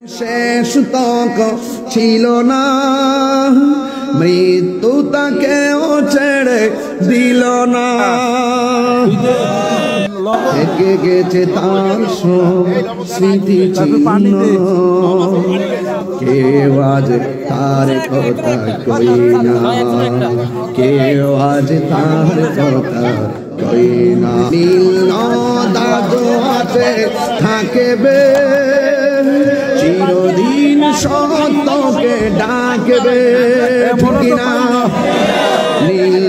শেষ তক ছিল না, মৃত্যু তাকেও ছেড়ে দিল না। থেকে গেছে তার সব স্মৃতি চিহ্ন, কেউ আজ তার কথা কই না, কেউ আজ তার কথা কই না। নীল দাদু আছে থাকবে, চিরদিন সত্যকে ডাকবে, ঠিক না? নীল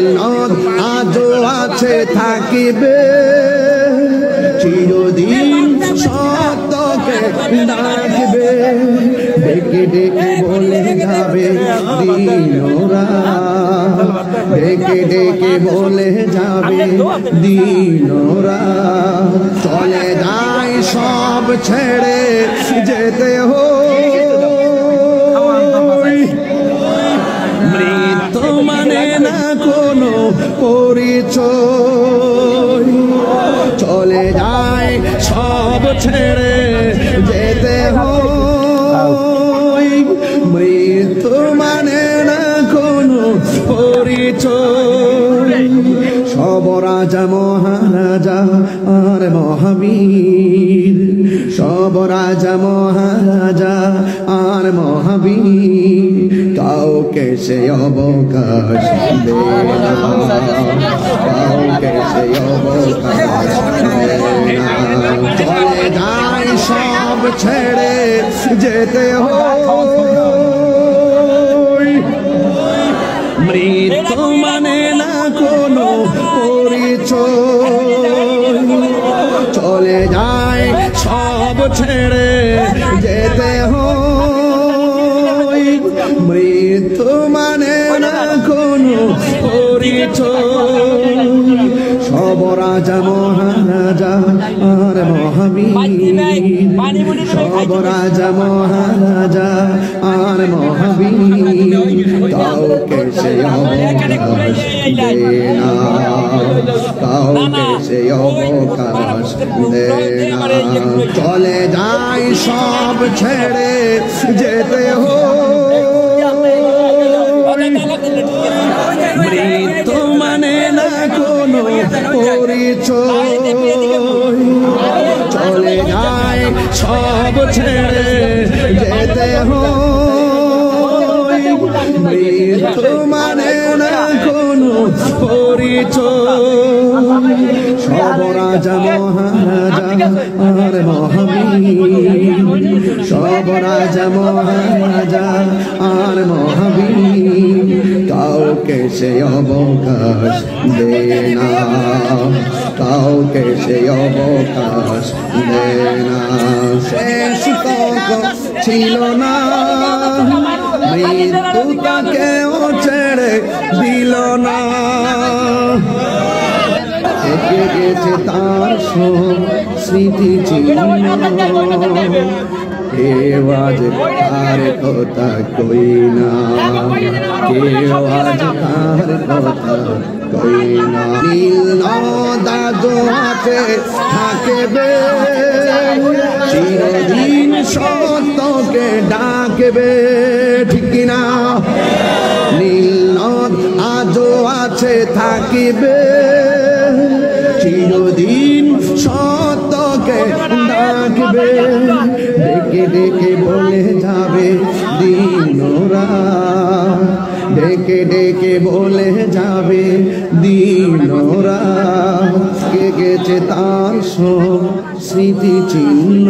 আজও আছে থাকিবে, চিরদিন সত্যকে ডাকবে। ডেকে ডেকে বলে যাবে দিনরা, ডেকে ডেকে বলে যাবে দিনরা। চলে যায় সব ছেড়ে যেতে হয়, মৃত্যু মানে না কোনো পরিচয়। চলে যায় সব ছেড়ে যেতে হয়, মৃত্যু মানে না কোনো পরিচয়। সব রাজা মহারাজা আর মহাবীর, সব রাজা মহারাজা আর মহাবীর, কাউকে সে অবকাশ দেয় না, কাউকে সে অবকাশ দেয় না। চলে যায় সব ছেড়ে যেতে হয়, মৃত্যু মানে না কোনো পরিচয়। চলে যায় সব ছেড়ে যেতে হয়, মৃত্যু মানে না কোনো পরিচয়। সব রাজা মহারাজা আর মহাবীর, সব রাজা মহারাজা আর মহাবীর, কাউকে সে অবকাশ দেয় না, কাউকে সে অবকাশ দেয় না। চলে যায় সব ছেড়ে যেতে হয়, মৃত্যু মানে না কোনো পরিচয়। চলে যায় সব ছেড়ে যেতে হয়, মৃত্যু মানে না কোনো পরিচয়। সব রাজা মহারাজা আর মহাবীর, সব রাজা মহারাজা আর মহাবীর, কাউকে সে অবকাশ দেয় না, কাউকে সে অবকাশ দেয় না। শেষ তক ছিল না, মৃত্যু তাকেও ছেড়ে দিল না। থেকে গেছে তার সব স্মৃতি চিহ্ন, কেউ আজ তার কথা কই না, কেউ আজ তার কথা কই না। নীল দাদু আছে থাকবে, চিরদিন সত্যকে ডাকবে, ঠিক না? নীল আজও আছে থাকিবে, চিরদিন সত্যকে ডাকবে। ডেকে ডেকে বলে যাবে দিনরা, ডেকে ডেকে বলে যাবে দিনরা। কে গেছে তার সব স্মৃতি চিহ্ন,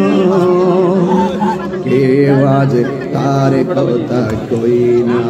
কেউ আজ তার কথা কই না।